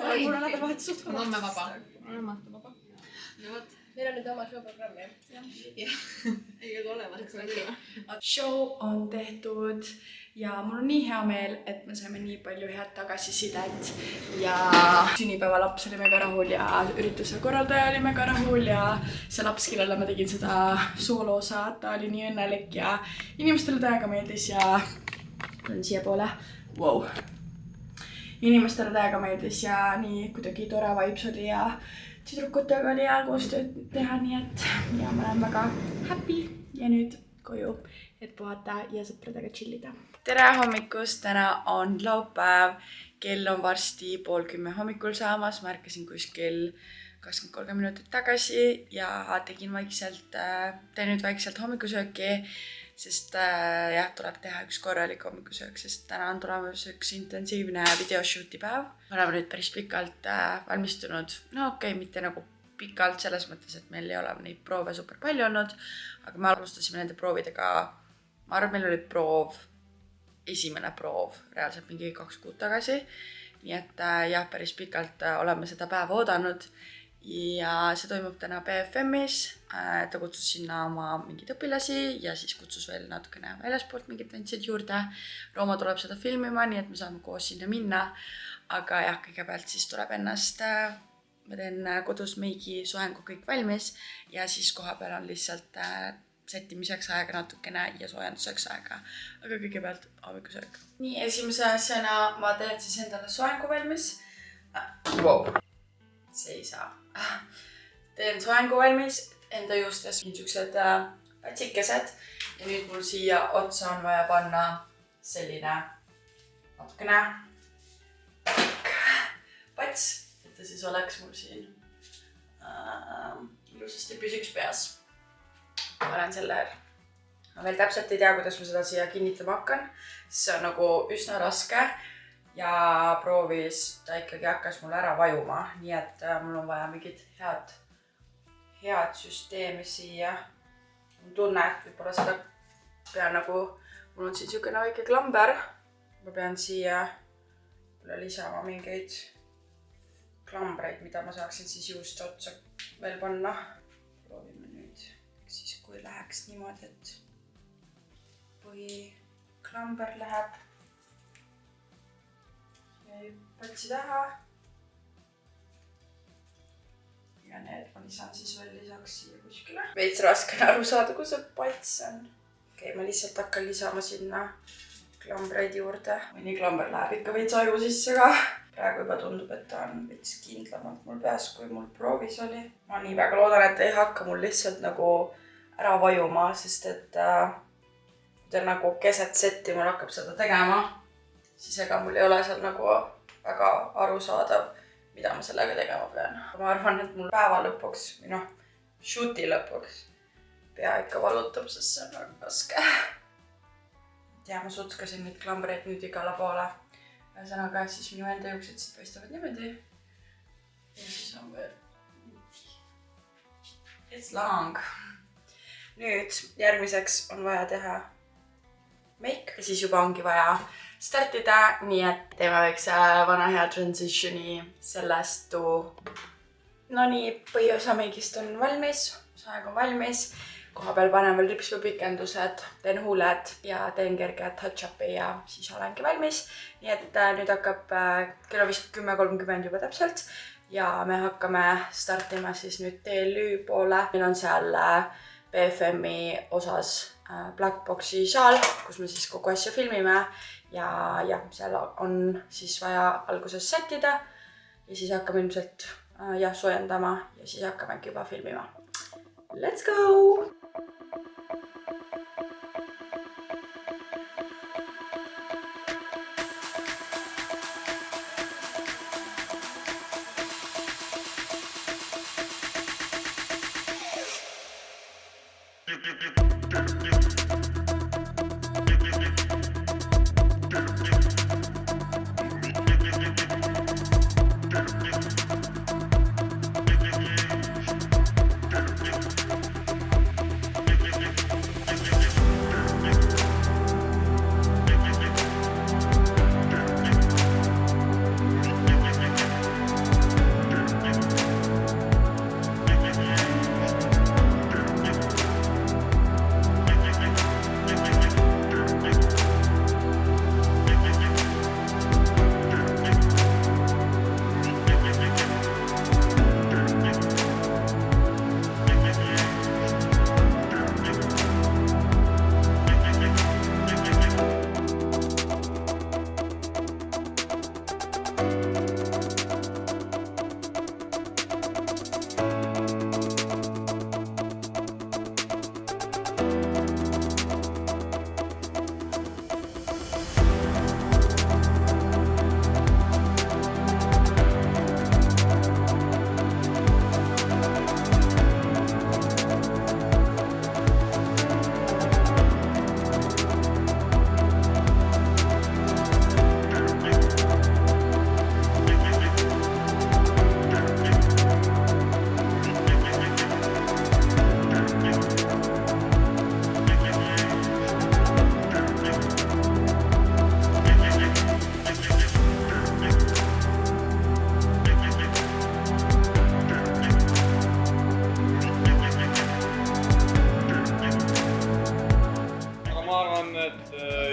Mul on nädalavahetus suht Homme vaba. Ja võt. Meil on nüüd oma show-programm, jah? Jah. Ei ole olevaseks välja. Show on tehtud ja mul on nii hea meel, et me saime nii palju head tagasisidet ja sünnipäevalaps oli mega rahul ja ürituse korraldaja oli mega rahul ja see laps, kellele ma tegin seda sooloosa, ta oli nii õnnelik ja inimestele täiega meeldis ja siia poole. Wow. Inimestele täiega meeldis ja nii kuidagi tore vibes oli ja tüdrukutega oli hea koostööd teha, nii et ja ma olen väga happy ja nüüd koju, et puhata ja sõpradega chillida. Tere hommikust, täna on laupäev, kell on varsti 9:30 hommikul saamas, ma ärkasin kuskil 20-30 minutit tagasi ja teen nüüd vaikselt hommikusööki, sest jah, tuleb teha üks korralik hommikusöök, sest täna on tulemas üks intensiivne videoshooti päev. Me oleme nüüd päris pikalt valmistunud, no okei, mitte nagu pikalt selles mõttes, et meil ei ole neid proove super palju olnud, aga me alustasime nende proovidega, ma arvan, meil oli esimene proov reaalselt mingi 2 kuud tagasi, nii et jah, päris pikalt oleme seda päeva oodanud ja see toimub täna BFM-is, ta kutsus sinna oma mingid õpilasi ja siis kutsus veel natukene väljaspoolt mingid tantsijad juurde. Rooma tuleb seda filmima, nii et me saame koos sinna minna, aga jah, kõigepealt siis tuleb ennast, ma teen kodus meigi soengu kõik valmis ja siis koha peal on lihtsalt settimiseks aega natukene ja soojenduseks aega, aga kõigepealt hommikusöök. Nii, esimese asjana ma teen siis endale soengu valmis. Wow. See ei saa. Teen soengu valmis, enda juustes niisugused patsikesed ja nüüd mul siia otsa on vaja panna selline natukene pats, et ta siis oleks mul siin ilusasti püsiks peas. Panen selle ma veel täpselt ei tea, kuidas ma seda siia kinnitama hakkan. See on nagu üsna raske ja proovis ta ikkagi hakkas mul ära vajuma, nii et mul on vaja mingit head süsteemi siia. Mul tunne, et võib-olla seda pean nagu, mul on siin niisugune väike klamber. Ma pean siia lisama mingeid klambreid, mida ma saaksin siis juuste otsa veel panna. Proovime nüüd, siis kui läheks niimoodi, et põhiklamber läheb ja patsi taha. Ja need ma lisan siis veel lisaks siia kuskile. Veits raske aru saada, kui see pats on. Okei, ma lihtsalt hakkan lisama sinna klambreid juurde. Mõni klamber läheb ikka veits aju sisse ka. Praegu juba tundub, et ta on veits kindlamalt mul peas, kui mul proovis oli. Ma nii väga loodan, et ei hakka mul lihtsalt nagu ära vajuma, sest et ta nagu keset setti mul hakkab seda tegema. Siis ega mul ei ole seal nagu väga arusaadav, mida ma sellega tegema pean. Ma arvan, et mul päeva lõpuks, või shooti lõpuks pea ikka valutab, sest see on väga raske. Ja ma sutskasin neid klambreid nüüd igale poole. Ühesõnaga, siis minu enda juuksed siit paistavad niimoodi. Ja siis on veel... It's long. Nüüd järgmiseks on vaja teha make. Ja siis juba ongi vaja startida, nii et teeme väikse vana hea transitioni sellest. No nii, põhiosa make'ist on valmis. Saeg on valmis. Koha peal panen veel ripspupikendused, teen huuled ja teen kerge touch-upi ja siis olengi valmis. Nii et nüüd hakkab kella vist 10:30 juba täpselt ja me hakkame startima siis nüüd DLÜ poole. Meil on seal BFM-i osas Blackboxi saal, kus me siis kogu asja filmime ja seal on siis vaja alguses sättida ja siis hakkame ilmselt soojendama ja siis hakkamegi juba filmima. Let's go!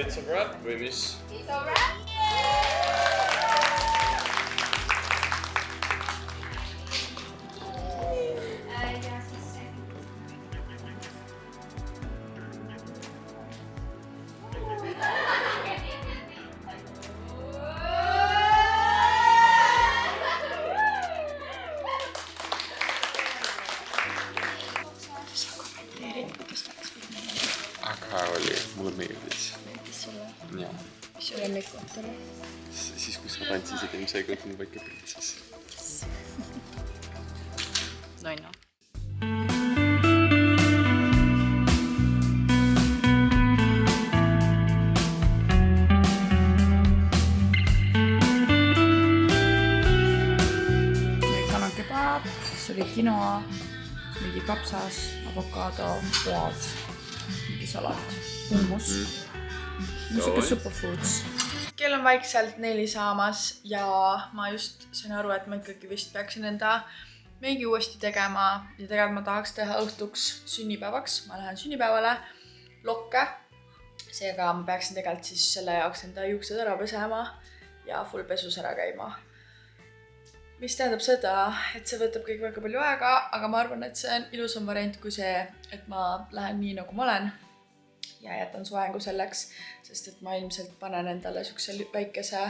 It's a wrap või mis? It's a wrap! Aga oli, mulle meeldis. Sulle? Jaa. Mis su lemmikkoht oli? Siis kui sa tantsisid ilmselgelt mu väike printsess. No. oli quinoa, veidi kapsas, avokaado, poad, mingi salat, hummus. Niisugune superfoods. Kell on vaikselt 4 saamas ja ma just sain aru, et ma ikkagi vist peaksin enda meigi uuesti tegema ja tegelikult ma tahaks teha õhtuks sünnipäevaks. Ma lähen sünnipäevale lokke. Seega ma peaksin tegelikult siis selle jaoks enda juuksed ära pesema ja full pesus ära käima. Mis tähendab seda, et see võtab kõik väga palju aega, aga ma arvan, et see on ilusam variant kui see, et ma lähen nii nagu ma olen ja jätan soengu selleks, sest et ma ilmselt panen endale sükse väikese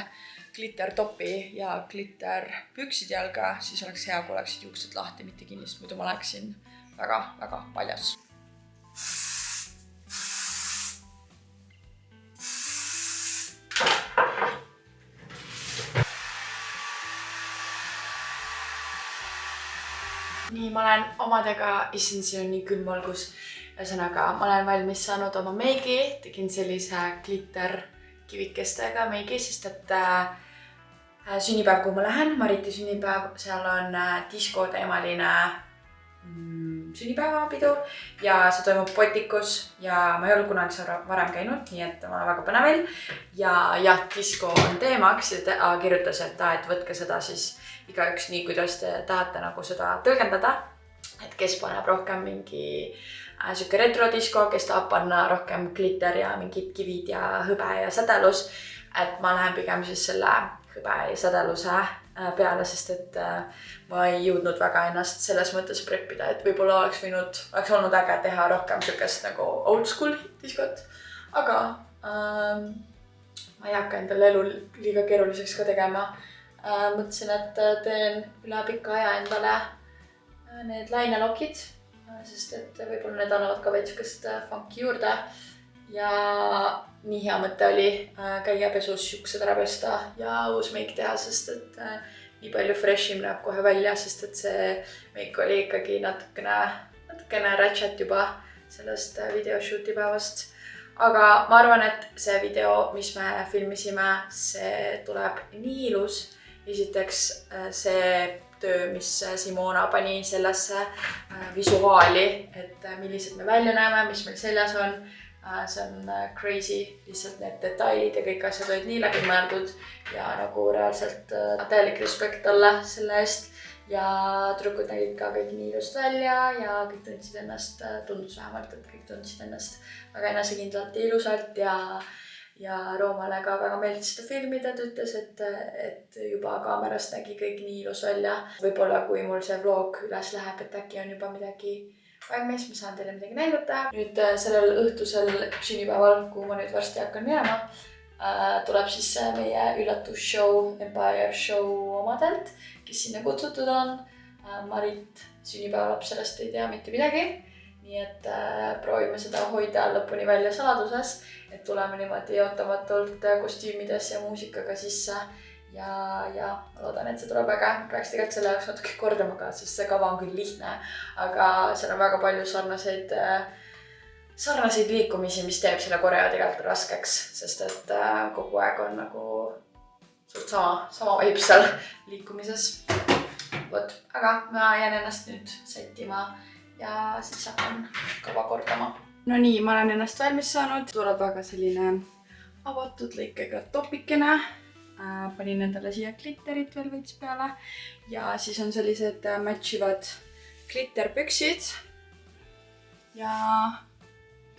glittertopi ja glitterpüksid jalga, siis oleks hea, kui oleksid juuksed lahti, mitte kinnist, muidu ma oleksin väga paljas. Nii, ma olen omadega, issand, siin on nii külm valgus. Ühesõnaga, ma olen valmis saanud oma meigi, tegin sellise glitter kivikestega meigi, sest et sünnipäev, kuhu ma lähen, Mariti sünnipäev, seal on diskoteemaline sünnipäevapidu ja see toimub Potikus ja ma ei ole kunagi seal varem käinud, nii et ma olen väga põnevil. Ja jah, disko on teemaks ja ta kirjutas, et võtke seda siis igaüks nii, kuidas te tahate nagu seda tõlgendada. Et kes paneb rohkem mingi siuke retrodisko, kes tahab panna rohkem glitter ja mingid kivid ja hõbe ja sädelus. Et ma lähen pigem siis selle hõbe ja sädeluse peale, sest et ma ei jõudnud väga ennast selles mõttes preppida, et võib-olla oleks olnud äge teha rohkem siukest nagu old school diskot. Aga ma ei hakka endale elu liiga keeruliseks ka tegema. Mõtlesin, et teen üle pika aja endale need lainelokid, sest et võib-olla need annavad ka veidskest funki juurde. Ja nii hea mõte oli käia pesus juuksed ära pesta ja uus meik teha, sest et nii palju freshim näeb kohe välja, sest et see meik oli ikkagi natukene ratchet juba sellest videoshooti päevast. Aga ma arvan, et see video, mis me filmisime, see tuleb nii ilus. Esiteks see töö, mis Simona pani sellesse visuaali, et millised me välja näeme, mis meil seljas on. See on crazy, lihtsalt need detailid ja kõik asjad olid nii läbi mõeldud ja nagu reaalselt täielik respekt talle selle eest. Ja tüdrukud nägid ka kõik nii ilust välja ja kõik tundsid ennast, tundus vähemalt, et kõik tundsid ennast väga enesekindlalt ja ilusalt ja Roomale ka väga meeldis seda filmida, ta ütles, et juba kaamerast nägi kõik nii ilus välja. Võib-olla kui mul see vlog üles läheb, et äkki on juba midagi valmis, ma saan teile midagi näidata. Nüüd sellel õhtusel sünnipäeval, kuhu ma nüüd varsti hakkan minema, tuleb siis meie üllatusshow, Empire Show omadelt, kes sinna kutsutud on. Marit sünnipäevalaps sellest ei tea mitte midagi. Nii et proovime seda hoida lõpuni välja saladuses, et tuleme niimoodi ootamatult kostüümides ja muusikaga sisse. Ja loodan, et see tuleb äge. Peaks tegelikult selle jaoks natuke kordama ka, sest see kava on küll lihtne, aga seal on väga palju sarnaseid liikumisi, mis teeb selle koreo tegelikult raskeks, sest et kogu aeg on nagu suht sama vibe seal liikumises. Vot, aga ma jään ennast nüüd settima ja siis hakkan kava kordama. No nii, ma olen ennast valmis saanud. Tuleb väga selline avatud lõikega topikene. Panin endale siia glitterit veel veits peale ja siis on sellised matchivad glitterpüksid ja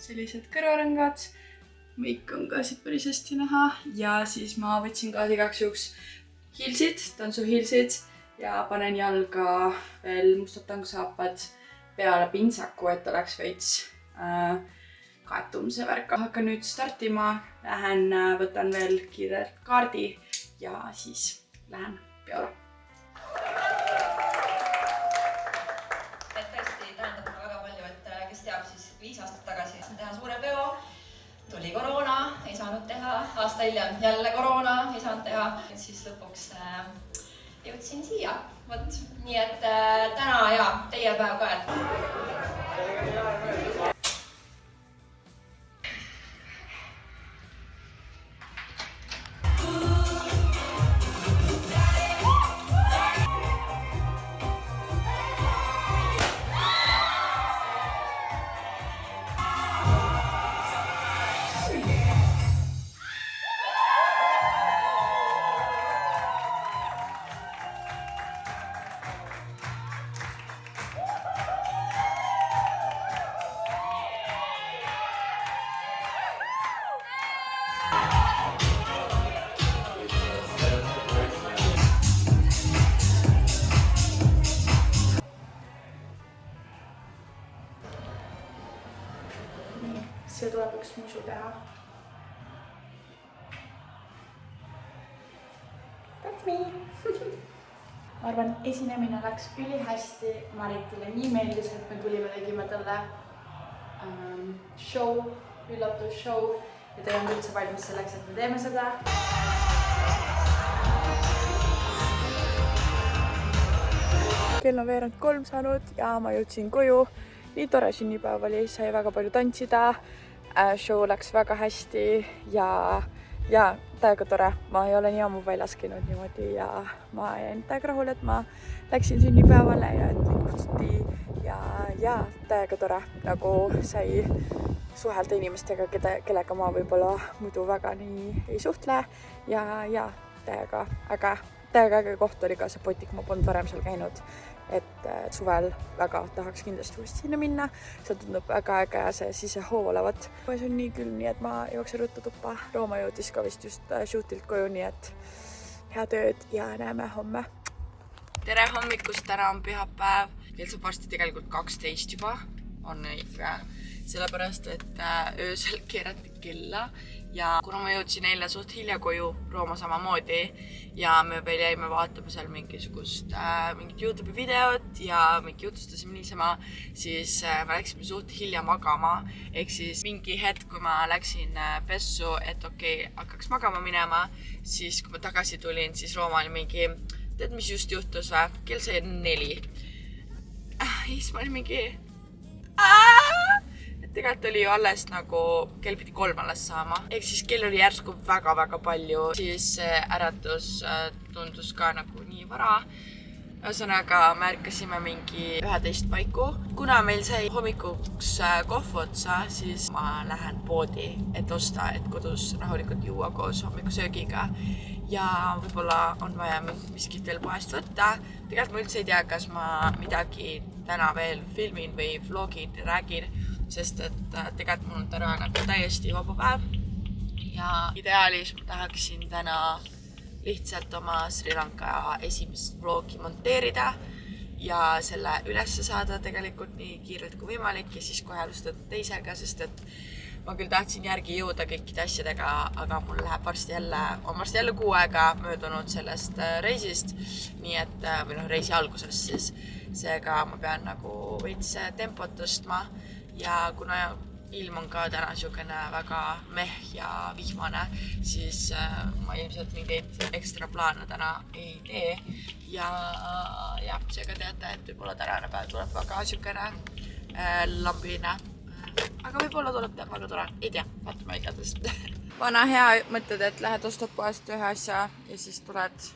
sellised kõrvarõngad. Meik on ka siit päris hästi näha ja siis ma võtsin ka igaks juhuks hiilsid, tantsuhiilsid ja panen jalga veel mustad tangusaapad peale pintsaku, et oleks veits kaetum see värk. Hakkan nüüd startima, lähen võtan veel kiirelt kaardi ja siis lähen peole. Et tõesti tähendab mulle väga palju, et kes teab, siis 5 aastat tagasi sain teha suure peo. Tuli koroona, ei saanud teha. Aasta hiljem jälle koroona, ei saanud teha. Et siis lõpuks jõudsin siia. Võt. Nii et täna ja teie päev ka. üks musu teha. That's me! Ma arvan, esinemine läks ülihästi. Maritile nii meeldis, et me tulime, tegime talle show, üllatusshow ja ta ei olnud üldse valmis selleks, et me teeme seda. Kell on 2:03 saanud ja ma jõudsin koju. Nii tore sünnipäev oli, sai väga palju tantsida. Show läks väga hästi ja täiega tore. Ma ei ole nii ammu väljas käinud niimoodi ja ma jäin täiega rahul, et ma läksin sünnipäevale ja et mind kutsuti ja täiega tore. Nagu sai suhelda inimestega, kellega ma võib-olla muidu väga nii ei suhtle ja täiega äge koht oli ka see Potik, ma polnud varem seal käinud, et suvel väga tahaks kindlasti uuesti sinna minna. See tundub väga äge ja see hoo olevat. See on nii külm, nii et ma jooksen ruttu tuppa. Rooma jõudis ka vist just shootilt koju, nii et head ööd ja näeme homme. Tere hommikust, täna on pühapäev. Kell saab varsti tegelikult 12 juba. On ikka sellepärast, et öösel keerati kella ja kuna ma jõudsin eile suht hilja koju, Rooma samamoodi ja me veel jäime vaatama seal mingit YouTube'i videot ja mingi jutustasime niisama, siis me läksime suht hilja magama. Ehk siis mingi hetk, kui ma läksin pessu, et okei, hakkaks magama minema, siis kui ma tagasi tulin, siis Rooma oli mingi, tead mis just juhtus või? Kell sai 4. Siis ma olin mingi... Tegelikult oli ju alles nagu, kell pidi 3 alles saama. Ehk siis kell oli järsku väga palju. Siis äratus tundus ka nagu nii vara. Ühesõnaga me ärkasime mingi 11 paiku. Kuna meil sai hommikuks kohv otsa, siis ma lähen poodi, et osta, et kodus rahulikult juua koos hommikusöögiga. Ja võib-olla on vaja miskit veel poest võtta. Tegelikult ma üldse ei tea, kas ma midagi täna veel filmin või vlogin, räägin, sest et tegelikult mul on täna nagu täiesti vaba päev. Ja ideaalis ma tahaksin täna lihtsalt oma Sri Lanka esimest vlogi monteerida ja selle ülesse saada tegelikult nii kiirelt kui võimalik ja siis kohe alustada teisega, sest et ma küll tahtsin järgi jõuda kõikide asjadega, aga mul läheb varsti jälle 6 aega möödunud sellest reisist, nii et, või reisi algusest siis, seega ma pean nagu veits tempot tõstma ja kuna ilm on ka täna niisugune väga ja vihmane, siis ma ilmselt mingeid ekstra plaane täna ei tee ja seega teate, et võib-olla tänane päev tuleb väga niisugune lambiline. Aga võib-olla tuleb teha väga tore, ei tea, vaatame igatahes. Vana hea mõtled, et lähed ostad poest ühe asja ja siis tuled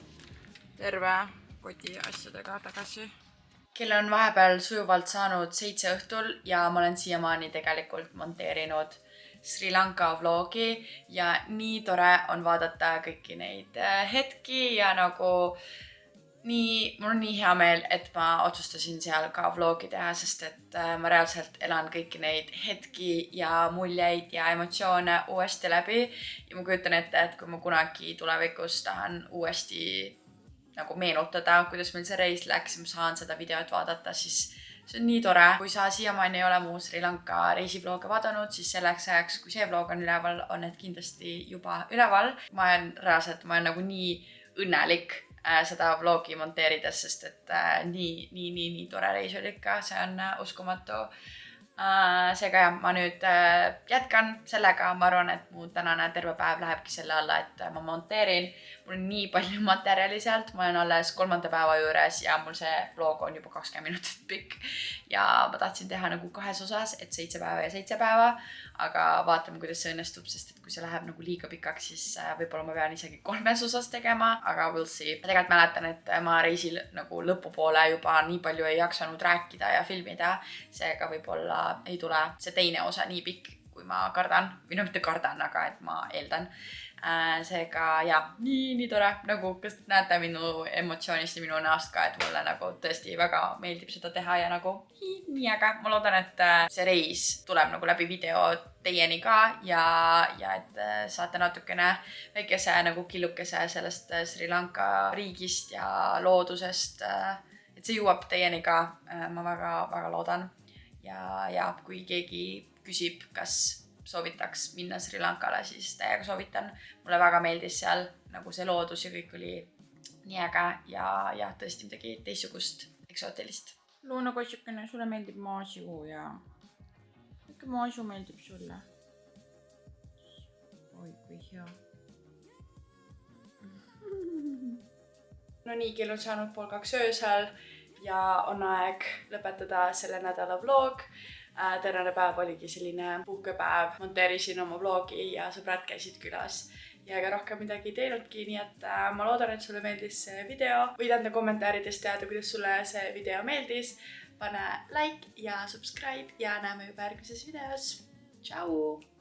terve koti asjadega tagasi. Kell on vahepeal sujuvalt saanud 7 õhtul ja ma olen siiamaani tegelikult monteerinud Sri Lanka vlogi ja nii tore on vaadata kõiki neid hetki ja nagu mul on nii hea meel, et ma otsustasin seal ka vlogi teha, sest et ma reaalselt elan kõiki neid hetki ja muljeid ja emotsioone uuesti läbi ja ma kujutan ette, et kui ma kunagi tulevikus tahan uuesti nagu meenutada, kuidas meil see reis läks ja ma saan seda videot vaadata, siis see on nii tore. Kui sa siiamaani ei ole mu Sri Lanka reisivlooge vaadanud, siis selleks ajaks, kui see vlog on üleval, on need kindlasti juba üleval. Ma olen nagu nii õnnelik seda vlogi monteerides, sest et nii tore reis oli ikka, see on uskumatu. Seega jah, ma nüüd jätkan sellega, ma arvan, et mu tänane terve päev lähebki selle alla, et ma monteerin. Mul on nii palju materjali sealt, ma olen alles 3. päeva juures ja mul see vlog on juba 20 minutit pikk. Ja ma tahtsin teha nagu 2 osas, et 7 päeva ja 7 päeva, aga vaatame, kuidas see õnnestub, sest et kui see läheb nagu liiga pikaks, siis võib-olla ma pean isegi 3 osas tegema, aga we'll see. Ma tegelikult mäletan, et ma reisil nagu lõpupoole juba nii palju ei jaksanud rääkida ja filmida, seega võib-olla ei tule see teine osa nii pikk, kui ma kardan. Või mitte kardan, aga et ma eeldan. Seega jah, nii tore. Nagu kas näete minu emotsioonist ja minu näost ka, et mulle nagu tõesti väga meeldib seda teha ja nagu nii äge. Ma loodan, et see reis tuleb nagu läbi video teieni ka ja et saate natukene väikese nagu killukese sellest Sri Lanka riigist ja loodusest, et see jõuab teieni ka. Ma väga loodan. Ja kui keegi küsib, kas soovitaks minna Sri Lankale, siis täiega soovitan. Mulle väga meeldis seal nagu see loodus ja kõik oli nii äge ja tõesti midagi teistsugust eksootilist. Luunakassukene, sulle meeldib maasiu ja ikka maasiu meeldib sulle. Oi, kui hea. No nii, kell on saanud 1:30 öösel ja on aeg lõpetada selle nädala vlog. Tänane päev oligi selline puhkepäev, monteerisin oma vlogi ja sõbrad käisid külas ja ega rohkem midagi ei teinudki, nii et ma loodan, et sulle meeldis see video. Võid anda kommentaarides teada, kuidas sulle see video meeldis. Pane like ja subscribe ja näeme juba järgmises videos. Tšau!